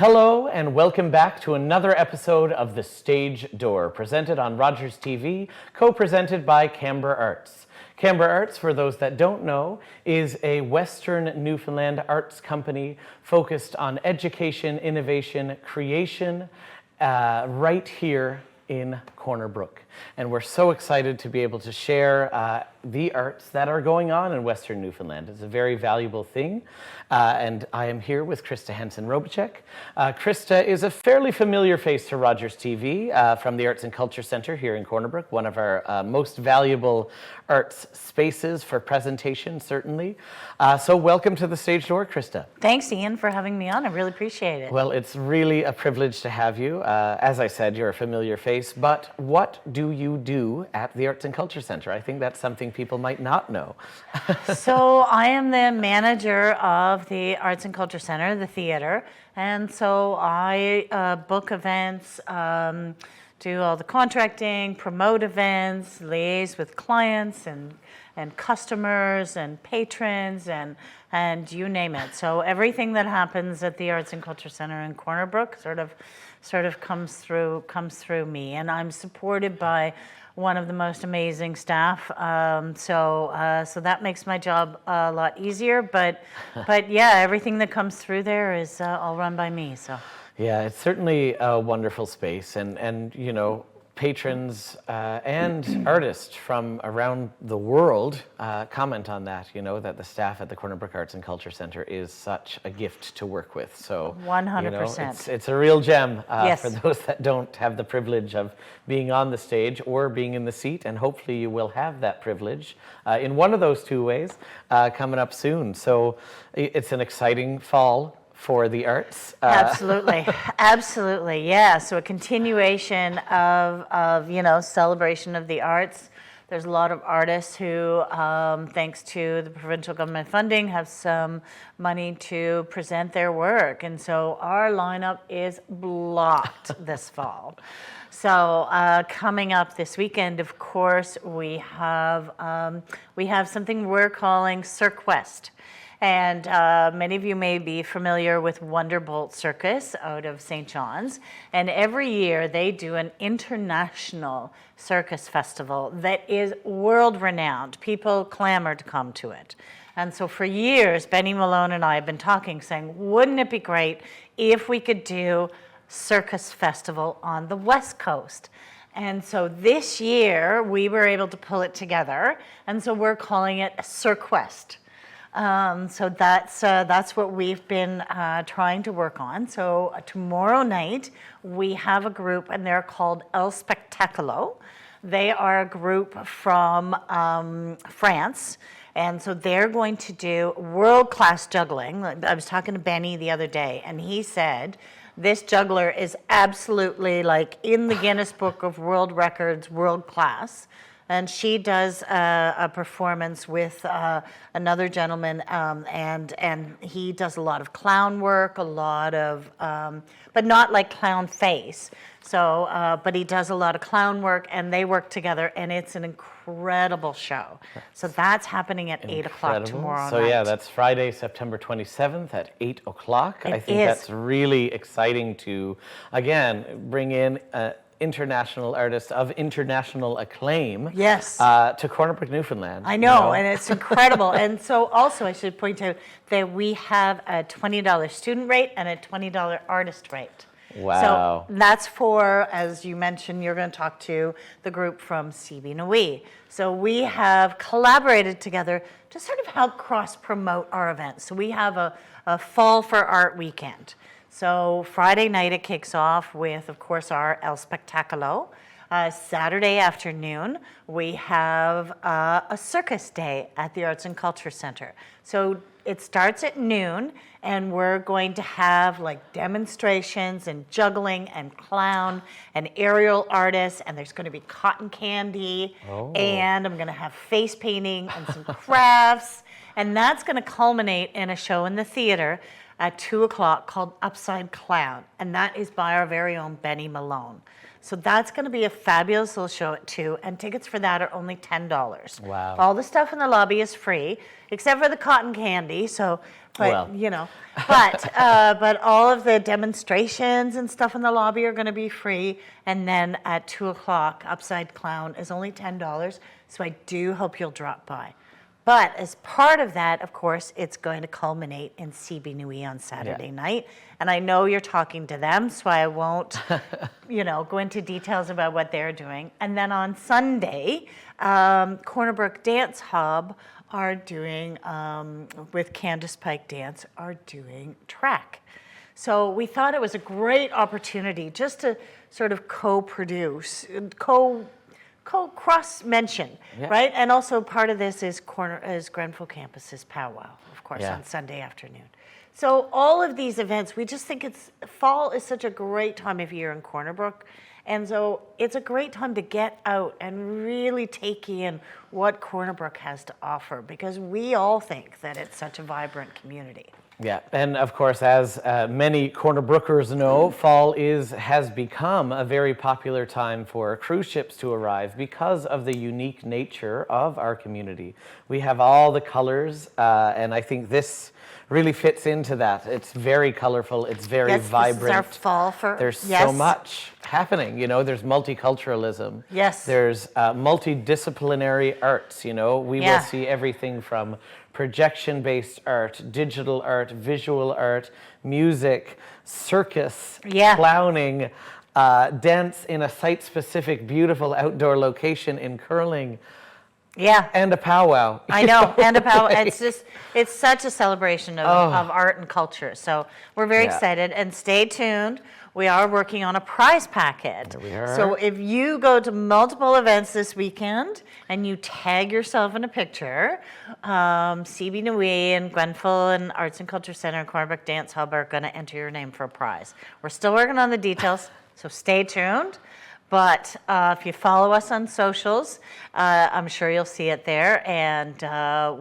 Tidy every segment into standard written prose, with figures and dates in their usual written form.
Hello and welcome back to another episode of The Stage Door, presented on Rogers TV, co-presented by Canberra Arts. Canberra Arts, for those that don't know, is a Western Newfoundland arts company focused on education, innovation, creation, right here in Corner Brook. And we're so excited to be able to share the arts that are going on in Western Newfoundland. It's a very valuable thing. And I am here with Krista Henson-Robacek. Krista is a fairly familiar face to Rogers TV from the Arts and Culture Centre here in Corner Brook, one of our most valuable arts spaces for presentation, certainly. So welcome to the Stage Door, Krista. Thanks, Ian, for having me on. I really appreciate it. Well, it's really a privilege to have you. As I said, you're a familiar face, but what do you do at the Arts and Culture Centre? I think that's something people might not know. So I am the manager of the Arts and Culture Centre, the theatre, and so I book events, do all the contracting, promote events, liaise with clients and customers and patrons and you name it. So everything that happens at the Arts and Culture Centre in Corner Brook sort of comes through me, and I'm supported by one of the most amazing staff. So that makes my job a lot easier. But yeah, everything that comes through there is all run by me. So. Yeah, it's certainly a wonderful space, and you know, patrons and artists from around the world comment on that, you know, that the staff at the Corner Brook Arts and Culture Centre is such a gift to work with. So 100%. You know, it's a real gem Yes. for those that don't have the privilege of being on the stage or being in the seat, and hopefully you will have that privilege in one of those two ways coming up soon. So it's an exciting fall for the arts. Absolutely, absolutely, yeah. So a continuation of you know, celebration of the arts. There's a lot of artists who, thanks to the provincial government funding, have some money to present their work, and so our lineup is blocked this fall. So coming up this weekend, of course, we have something we're calling Cirque West. And many of you may be familiar with Wonderbolt Circus out of St. John's. And every year they do an international circus festival that is world-renowned. People clamor to come to it. And so for years, Benny Malone and I have been talking, saying, wouldn't it be great if we could do circus festival on the West Coast? And so this year, we were able to pull it together. And so we're calling it Cirque West. So that's what we've been trying to work on. So tomorrow night we have a group, and they're called El Spectaculo. They are a group from France, and so they're going to do world-class juggling. I was talking to Benny the other day, and he said this juggler is absolutely like in the Guinness Book of World Records, world class. And she does a performance with another gentleman, and he does a lot of clown work, a lot of, but not like clown face. So, but he does a lot of clown work, and they work together, and it's an incredible show. So that's happening at 8 o'clock tomorrow night. So yeah, that's Friday, September 27th at 8 o'clock. I think that's really exciting to, again, bring in international artists of international acclaim, yes, to Corner Brook, Newfoundland. I know, and it's incredible. And so also I should point out that we have a $20 student rate and a $20 artist rate. Wow. So that's for, as you mentioned, you're going to talk to the group from CB Nui. So we have collaborated together to sort of help cross-promote our events. So we have a Fall for Art weekend. So Friday night it kicks off with, of course, our El Spectaculo. Saturday afternoon, we have a circus day at the Arts and Culture Centre. So it starts at noon, and we're going to have like demonstrations and juggling and clown and aerial artists, and there's going to be cotton candy, and I'm going to have face painting and some crafts, and that's going to culminate in a show in the theatre at 2 o'clock called Upside Clown, and that is by our very own Benny Malone. So that's going to be a fabulous little show at 2, and tickets for that are only $10. Wow. All the stuff in the lobby is free, except for the cotton candy, so, but, Well. you know. But all of the demonstrations and stuff in the lobby are going to be free, and then at 2 o'clock, Upside Clown is only $10, so I do hope you'll drop by. But as part of that, of course, it's going to culminate in CB Nui on Saturday night. And I know you're talking to them, so I won't, go into details about what they're doing. And then on Sunday, Corner Brook Dance Hub are doing, with Candace Pike Dance, are doing track. So we thought it was a great opportunity just to sort of co-produce, cross-mention, right? And also part of this is Grenfell Campus's powwow, of course, on Sunday afternoon. So all of these events, we just think fall is such a great time of year in Corner Brook. And so it's a great time to get out and really take in what Corner Brook has to offer, because we all think that it's such a vibrant community. Yeah, and of course, as many Corner Brookers know, fall has become a very popular time for cruise ships to arrive because of the unique nature of our community. We have all the colors, and I think this really fits into that. It's very colorful, it's very vibrant. This is our fall for, There's so much happening, there's multiculturalism. Yes. There's multidisciplinary arts, we will see everything from projection-based art, digital art, visual art, music, circus, clowning, dance in a site-specific, beautiful outdoor location in curling. Yeah. And a powwow. I know, and a powwow. It's such a celebration of art and culture. So we're very excited, and stay tuned. We are working on a prize packet. There we are. So if you go to multiple events this weekend and you tag yourself in a picture, CB Nui and Grenfell and Arts and Culture Center and Corner Brook Dance Hub are going to enter your name for a prize. We're still working on the details, so stay tuned. But if you follow us on socials, I'm sure you'll see it there, and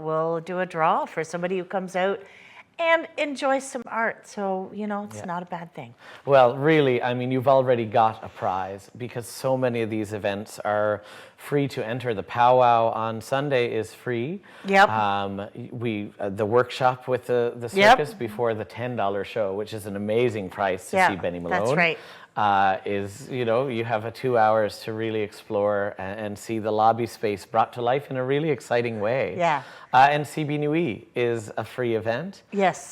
we'll do a draw for somebody who comes out and enjoys some art. So, it's not a bad thing. Well, really, you've already got a prize because so many of these events are free to enter. The powwow on Sunday is free. Yep. The workshop with the circus before the $10 show, which is an amazing price to see Benny Malone. That's right. You have 2 hours to really explore and see the lobby space brought to life in a really exciting way. Yeah. And CB Nui is a free event. Yes.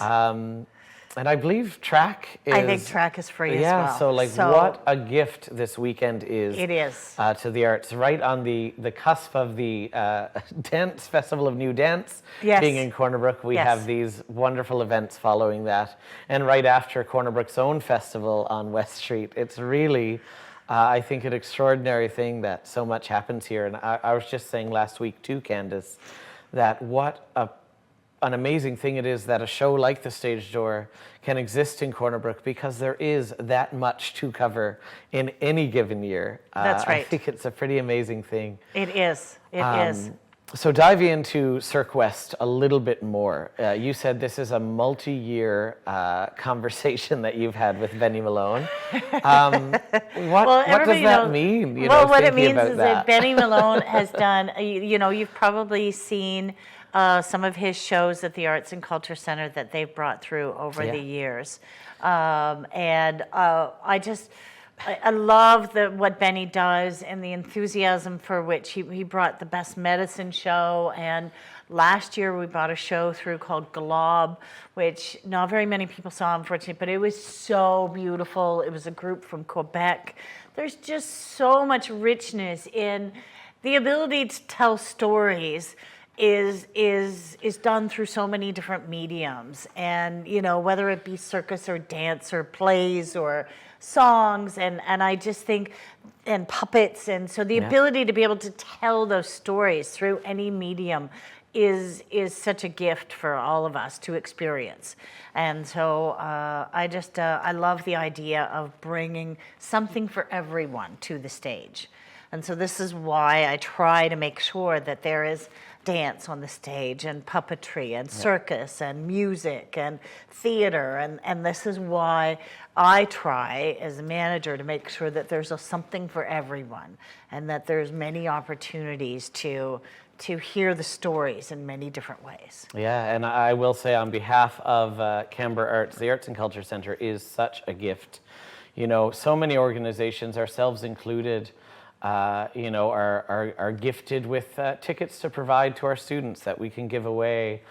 And I believe track is... I think track is free as well. So what a gift this weekend is. It is. To the arts, right on the cusp of the Dance Festival of New Dance being in Corner Brook. We have these wonderful events following that. And right after Corner Brook's own festival on West Street. It's really, I think, an extraordinary thing that so much happens here. And I was just saying last week too, Candace, that what an amazing thing it is that a show like The Stage Door can exist in Corner Brook because there is that much to cover in any given year. That's right. I think it's a pretty amazing thing. It is. It is. So dive into Cirque West a little bit more. You said this is a multi-year conversation that you've had with Benny Malone. What does that mean? What it means is that Benny Malone has done, you've probably seen some of his shows at the Arts and Culture Center that they've brought through over the years. I love what Benny does and the enthusiasm for which he brought the Best Medicine show. And last year we brought a show through called Glob, which not very many people saw, unfortunately, but it was so beautiful. It was a group from Quebec. There's just so much richness in the ability to tell stories is done through so many different mediums, and whether it be circus or dance or plays or songs, and I just think, and puppets, and so the ability to be able to tell those stories through any medium is such a gift for all of us to experience. And so I love the idea of bringing something for everyone to the stage. And so this is why I try to make sure that there is dance on the stage and puppetry and circus and music and theater. And this is why I try as a manager to make sure that there's something for everyone and that there's many opportunities to hear the stories in many different ways. Yeah, and I will say on behalf of Canberra Arts, the Arts and Culture Centre is such a gift. You know, so many organizations, ourselves included, you know, are gifted with tickets to provide to our students that we can give away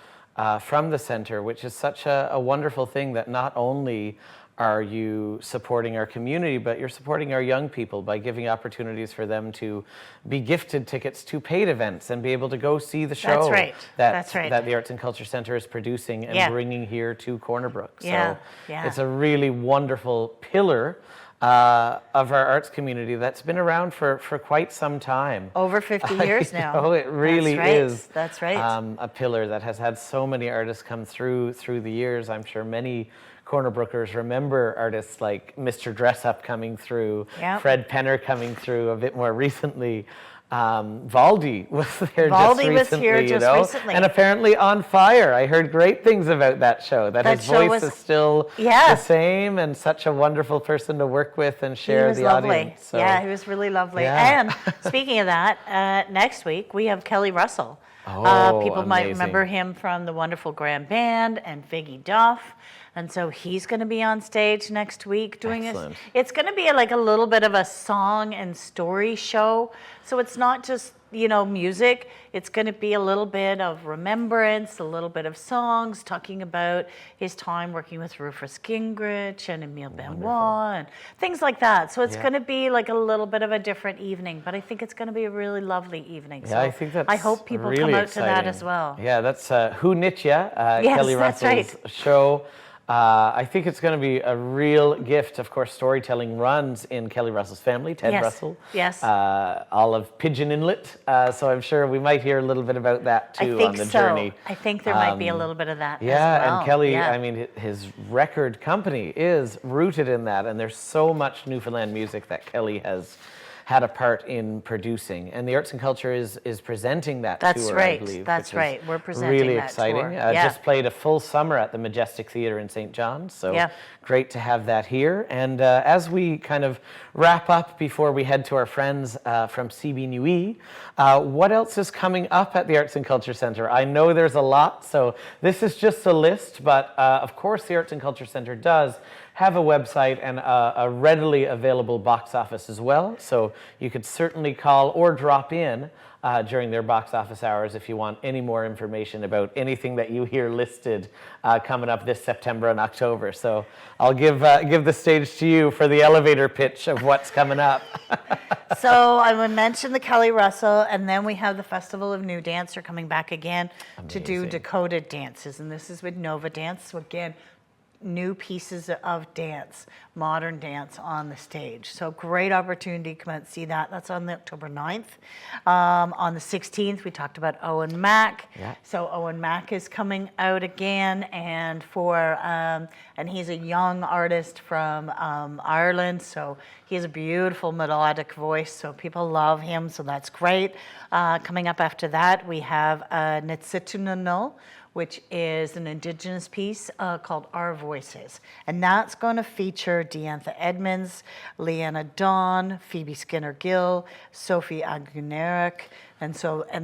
from the centre, which is such a wonderful thing that not only are you supporting our community, but you're supporting our young people by giving opportunities for them to be gifted tickets to paid events and be able to go see the show that the Arts and Culture Centre is producing and bringing here to Corner Brook. So it's a really wonderful pillar of our arts community that's been around for quite some time. Over 50 years now. Oh, it really is. That's right. A pillar that has had so many artists come through the years. I'm sure many Corner Brookers remember artists like Mr. Dress Up coming through, Fred Penner coming through a bit more recently. Valdi was there just recently, and apparently on fire. I heard great things about that show, that his voice is still the same and such a wonderful person to work with and share the audience. So. Yeah, he was really lovely. And speaking of that, next week we have Kelly Russell. People might remember him from the wonderful Grand Band and Figgy Duff. And so he's going to be on stage next week doing this. It's going to be like a little bit of a song and story show. So it's not just, you know, music. It's going to be a little bit of remembrance, a little bit of songs, talking about his time working with Rufus Gingrich and Emile Benoit and things like that. So it's going to be like a little bit of a different evening, but I think it's going to be a really lovely evening. So I think that's I hope people come out to that as well. Yeah, that's Who Knit Ya, Kelly Russell's show. I think it's going to be a real gift. Of course, storytelling runs in Kelly Russell's family, Ted Russell. Yes. All of Pigeon Inlet. So I'm sure we might hear a little bit about that too on the journey. I think there might be a little bit of that as well. Yeah, and Kelly, I mean, his record company is rooted in that, and there's so much Newfoundland music that Kelly has had a part in producing, and the Arts and Culture is presenting that tour, I believe. That's right. We're presenting really that exciting. tour. Just played a full summer at the Majestic Theatre in St. John's, so great to have that here. And as we kind of wrap up before we head to our friends from CB Nui, what else is coming up at the Arts and Culture Centre? I know there's a lot, so this is just a list, but of course the Arts and Culture Centre does have a website and a readily available box office as well. So you could certainly call or drop in during their box office hours if you want any more information about anything that you hear listed coming up this September and October. So I'll give the stage to you for the elevator pitch of what's coming up. So I would mention the Kelly Russell, and then we have the Festival of New Dance. They're coming back again to do decoded dances, and this is with Nova Dance. So again, new pieces of dance, modern dance on the stage. So great opportunity to come out and see that. That's on the October 9th. On the 16th, we talked about Owen Mack. So Owen Mack is coming out again, and and he's a young artist from Ireland. So he has a beautiful melodic voice, so people love him, so that's great. Coming up after that, we have Nitsitsunano, which is an Indigenous piece called Our Voices. And that's going to feature Deantha Edmonds, Leanna Dawn, Phoebe Skinner-Gill, Sophie Agunerek, and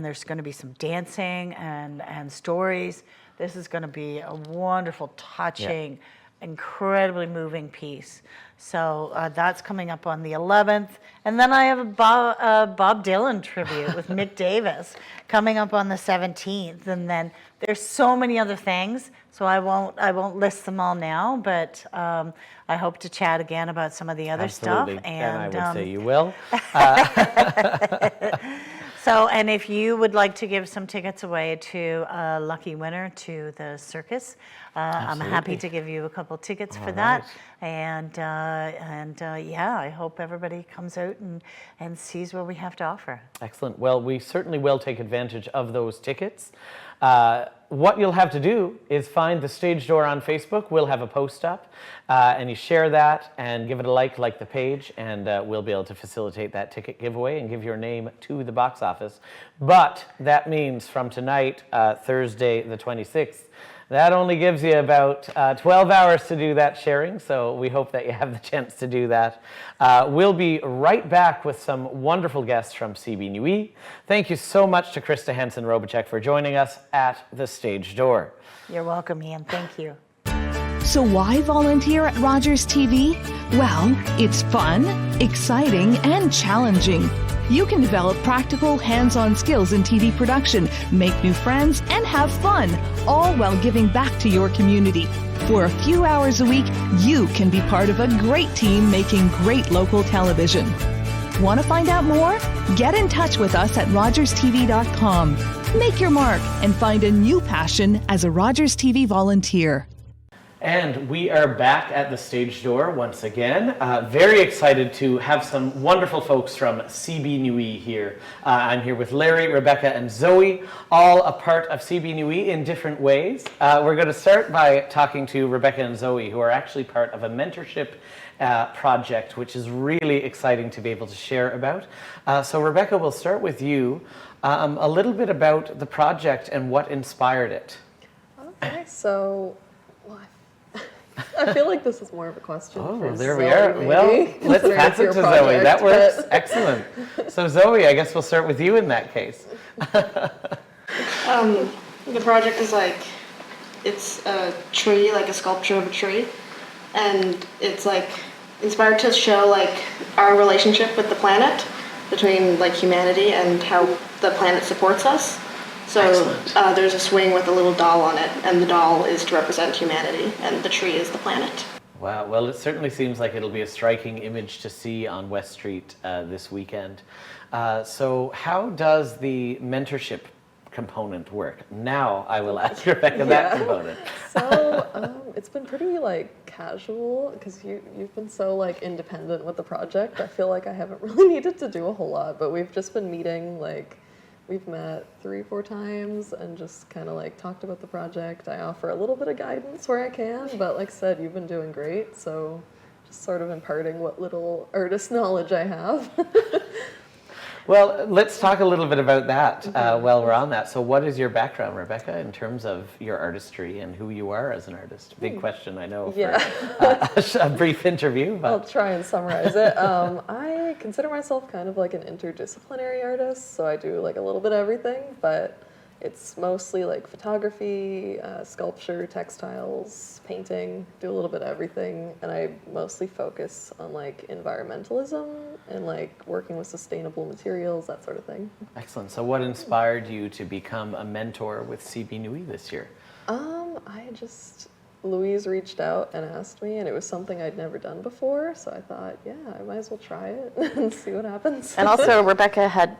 there's going to be some dancing and stories. This is going to be a wonderful, touching, incredibly moving piece. So that's coming up on the 11th. And then I have a Bob Dylan tribute with Mick Davis coming up on the 17th. And then there's so many other things, so I won't list them all now, but I hope to chat again about some of the other stuff. And I would say you will. So, and if you would like to give some tickets away to a lucky winner to the circus, I'm happy to give you a couple tickets for that. And yeah, I hope everybody comes out and sees what we have to offer. Excellent. Well, we certainly will take advantage of those tickets. What you'll have to do is find the Stage Door on Facebook. We'll have a post up, and you share that and give it a like the page, and we'll be able to facilitate that ticket giveaway and give your name to the box office. But that means from tonight, Thursday the 26th, that only gives you about 12 hours to do that sharing, so we hope that you have the chance to do that. We'll be right back with some wonderful guests from CB Nui. Thank you so much to Krista Hansen-Robacek for joining us at the Stage Door. You're welcome, Ian. Thank you. So why volunteer at Rogers TV? Well, it's fun, exciting, and challenging. You can develop practical, hands-on skills in TV production, make new friends, and have fun, all while giving back to your community. For a few hours a week, you can be part of a great team making great local television. Want to find out more? Get in touch with us at rogerstv.com. Make your mark and find a new passion as a Rogers TV volunteer. And we are back at the Stage Door once again. Very excited to have some wonderful folks from CB Nui here. I'm here with Larry, Rebecca, and Zoe, all a part of CB Nui in different ways. We're going to start by talking to Rebecca and Zoe, who are actually part of a mentorship project, which is really exciting to be able to share about. So Rebecca, we'll start with you. A little bit about the project and what inspired it. Okay, so I feel like this is more of a question for there Zoe, we are. maybe, Well, let's considering pass it's it your to Zoe. project, That works. but- Excellent. So Zoe, I guess we'll start with you in that case. The project is like, it's a tree, like a sculpture of a tree, and it's like inspired to show like our relationship with the planet, between like humanity and how the planet supports us. So there's a swing with a little doll on it, and the doll is to represent humanity, and the tree is the planet. Wow. Well, it certainly seems like it'll be a striking image to see on West Street this weekend. So how does the mentorship component work? Now I will ask Rebecca that component. So it's been pretty like casual because you've been so like independent with the project. I feel like I haven't really needed to do a whole lot, but we've just been meeting like. We've met 3-4 times and just kind of like talked about the project. I offer a little bit of guidance where I can, but like I said, you've been doing great. So just sort of imparting what little artist knowledge I have. Well, let's talk a little bit about that while we're on that. So what is your background, Rebecca, in terms of your artistry and who you are as an artist? Big question, I know, for a brief interview. But. I'll try and summarize it. I consider myself kind of like an interdisciplinary artist, so I do like a little bit of everything, but it's mostly like photography, sculpture, textiles, painting, do a little bit of everything, and I mostly focus on like environmentalism and like working with sustainable materials, that sort of thing. Excellent. So what inspired you to become a mentor with CB Nui this year? Louise reached out and asked me, and it was something I'd never done before, so I thought, yeah, I might as well try it and see what happens. And also, Rebecca had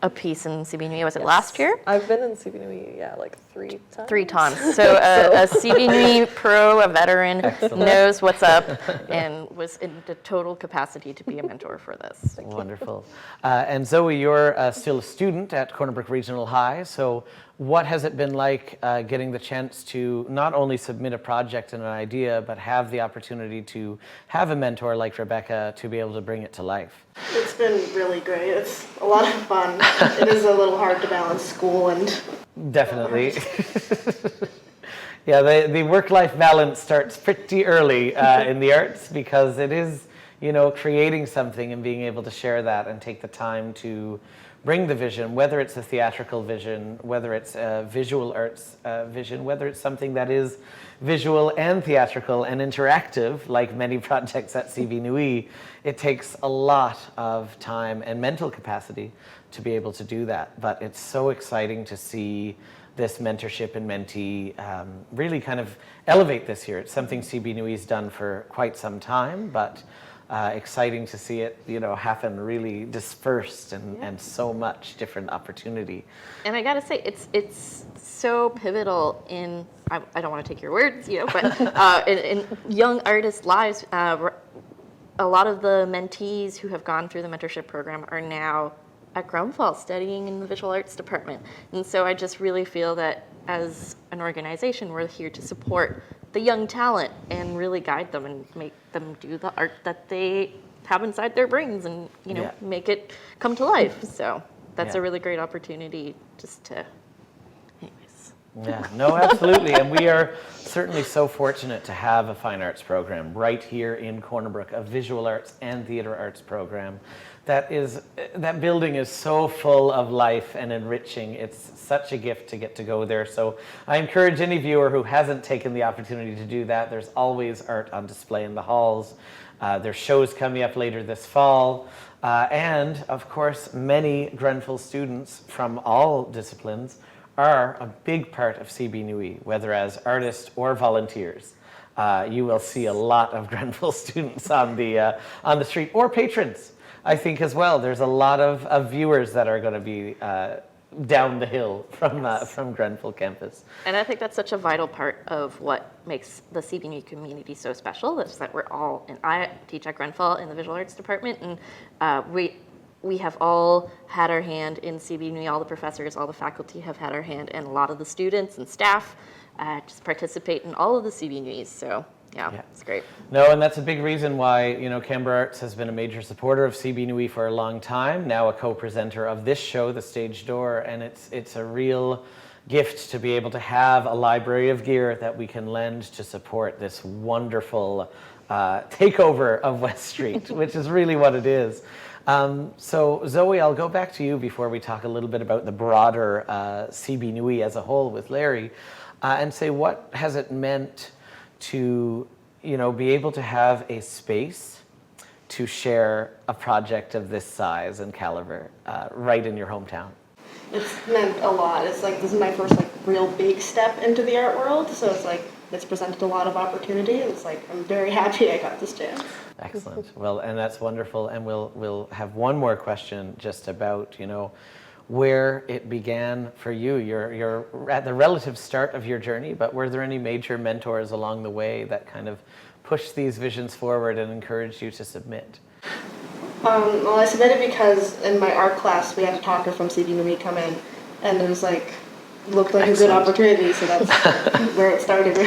a piece in CB Nui, was it last year? I've been in CB Nui, like 3 times. 3 times. So a CB Nui pro, a veteran, knows what's up, and was in the total capacity to be a mentor for this. Wonderful. And Zoe, you're still a student at Corner Brook Regional High, so what has it been like getting the chance to not only submit a project and an idea, but have the opportunity to have a mentor like Rebecca to be able to bring it to life? It's been really great. It's a lot of fun. It is a little hard to balance school and... Definitely. Yeah, the work-life balance starts pretty early in the arts because it is, creating something and being able to share that and take the time to bring the vision, whether it's a theatrical vision, whether it's a visual arts vision, whether it's something that is visual and theatrical and interactive, like many projects at CB Nui, it takes a lot of time and mental capacity to be able to do that. But it's so exciting to see this mentorship and mentee really kind of elevate this year. It's something CB Nui's done for quite some time, but exciting to see it, happen really dispersed and so much different opportunity. And I gotta say, it's so pivotal in, I don't want to take your words, but in young artists' lives. A lot of the mentees who have gone through the mentorship program are now at Grumfall studying in the visual arts department. And so I just really feel that as an organization, we're here to support the young talent and really guide them and make them do the art that they have inside their brains and, make it come to life. So that's a really great opportunity just to, anyways. Yeah, no, absolutely. And we are certainly so fortunate to have a fine arts program right here in Corner Brook, a visual arts and theater arts program. That building is so full of life and enriching. It's such a gift to get to go there. So I encourage any viewer who hasn't taken the opportunity to do that. There's always art on display in the halls. There's shows coming up later this fall. And of course, many Grenfell students from all disciplines are a big part of CB Nui, whether as artists or volunteers. You will see a lot of Grenfell students on the street, or patrons, I think, as well. There's a lot of viewers that are going to be down the hill from Grenfell campus. And I think that's such a vital part of what makes the CBNU community so special, is that we're all, and I teach at Grenfell in the visual arts department, and we have all had our hand in CBNU, all the professors, all the faculty have had our hand, and a lot of the students and staff just participate in all of the CBNUs, so yeah, it's great. No, and that's a big reason why, Canberra Arts has been a major supporter of CB Nui for a long time, now a co-presenter of this show, The Stage Door, and it's a real gift to be able to have a library of gear that we can lend to support this wonderful takeover of West Street, which is really what it is. So Zoe, I'll go back to you before we talk a little bit about the broader CB Nui as a whole with Larry, and say, what has it meant to be able to have a space to share a project of this size and caliber right in your hometown? It's meant a lot. It's like, this is my first real big step into the art world, so it's presented a lot of opportunity, and it's I'm very happy I got this chance. Excellent. Well, and that's wonderful. And we'll have one more question just about where it began for you. You're at the relative start of your journey, but were there any major mentors along the way that kind of pushed these visions forward and encouraged you to submit? Well, I submitted because in my art class we had a talker from CBNU come in, and it was looked like Excellent. a good opportunity, so that's where it started.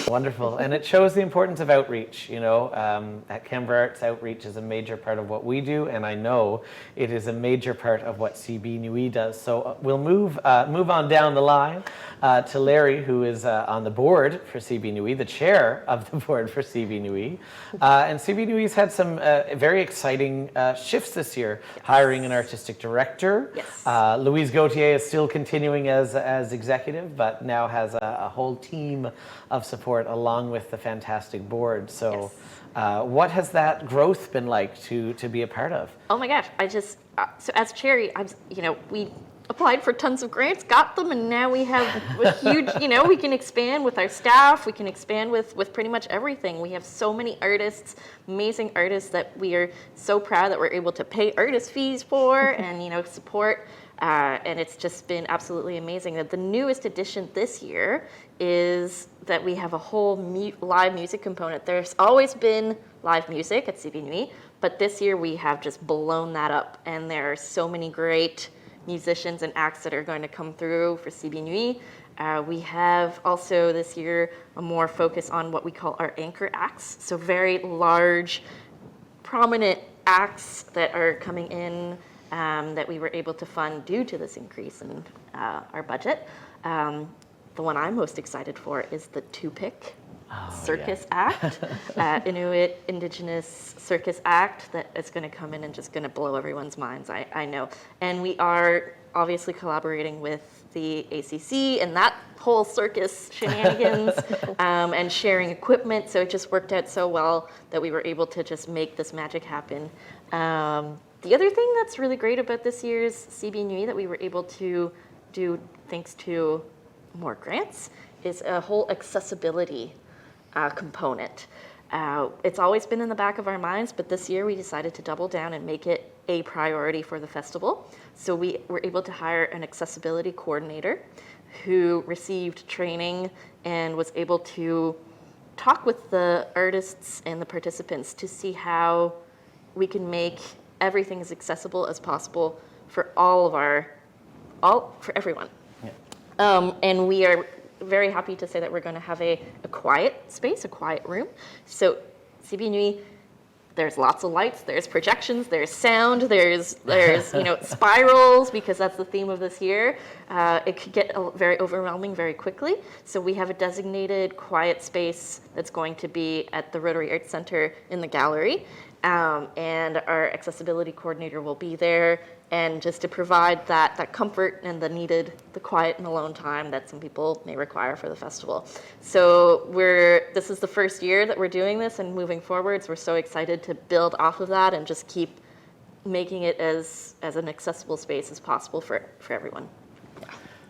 Wonderful. And it shows the importance of outreach. At Canberra Arts, outreach is a major part of what we do, and I know it is a major part of what CB Nui does. So we'll move on down the line to Larry, who is on the board for CB Nui, the chair of the board for CB Nui. And CB Nui's had some very exciting shifts this year, hiring an artistic director. Yes. Louise Gauthier is still continuing as executive, but now has a whole team of support along with the fantastic board. So what has that growth been like to be a part of? Oh my gosh, so as chair, we applied for tons of grants, got them, and now we have a huge, we can expand with our staff, we can expand with pretty much everything. We have so many artists, amazing artists, that we are so proud that we're able to pay artist fees for and, support. And it's just been absolutely amazing. That the newest addition this year is that we have a whole live music component. There's always been live music at CB Nui, but this year we have just blown that up, and there are so many great musicians and acts that are going to come through for CB Nui. We have also this year a more focus on what we call our anchor acts, so very large, prominent acts that are coming in that we were able to fund due to this increase in our budget. The one I'm most excited for is the Tupik Circus Act, Inuit Indigenous Circus Act that is going to come in and just going to blow everyone's minds, I know. And we are obviously collaborating with the ACC and that whole circus shenanigans and sharing equipment, so it just worked out so well that we were able to just make this magic happen. The other thing that's really great about this year's CB Nui that we were able to do thanks to more grants is a whole accessibility component. It's always been in the back of our minds, but this year we decided to double down and make it a priority for the festival. So we were able to hire an accessibility coordinator who received training and was able to talk with the artists and the participants to see how we can make everything as accessible as possible for for everyone. And we are very happy to say that we're going to have a quiet space, a quiet room. So CB Nuit, there's lots of lights, there's projections, there's sound, there's spirals, because that's the theme of this year. It could get very overwhelming very quickly. So we have a designated quiet space that's going to be at the Rotary Arts Center in the gallery. And our accessibility coordinator will be there, and just to provide that comfort and the quiet and alone time that some people may require for the festival. So this is the first year that we're doing this, and moving forwards, we're so excited to build off of that and just keep making it as an accessible space as possible for everyone.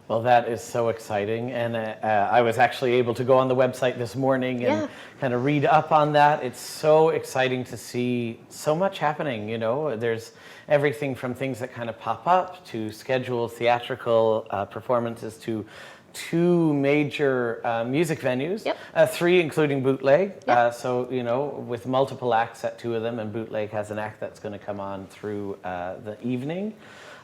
Well, that is so exciting, and I was actually able to go on the website this morning and kind of read up on that. It's so exciting to see so much happening, There's everything from things that kind of pop up to scheduled theatrical performances to 2 major music venues, 3 including Bootleg. So, with multiple acts at 2 of them, and Bootleg has an act that's going to come on through the evening.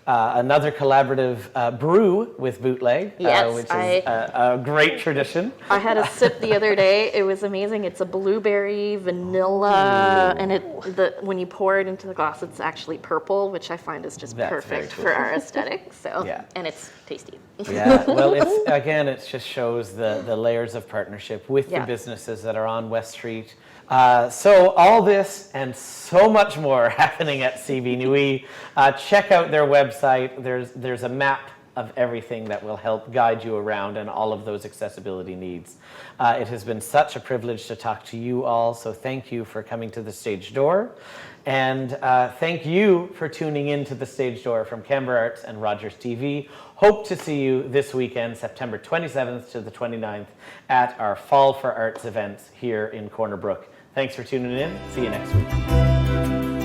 Another collaborative brew with Bootleg, which is a great tradition. I had a sip the other day. It was amazing. It's a blueberry, vanilla, and when you pour it into the glass, it's actually purple, which I find is just perfect for our aesthetic. So, and it's tasty. Well, it just shows the layers of partnership with the businesses that are on West Street. So all this and so much more happening at CB Nuit. Check out their website. There's a map of everything that will help guide you around and all of those accessibility needs. It has been such a privilege to talk to you all, so thank you for coming to the Stage Door. And thank you for tuning in to the Stage Door from Canberra Arts and Rogers TV. Hope to see you this weekend, September 27th to the 29th, at our Fall for Arts events here in Corner Brook. Thanks for tuning in. See you next week.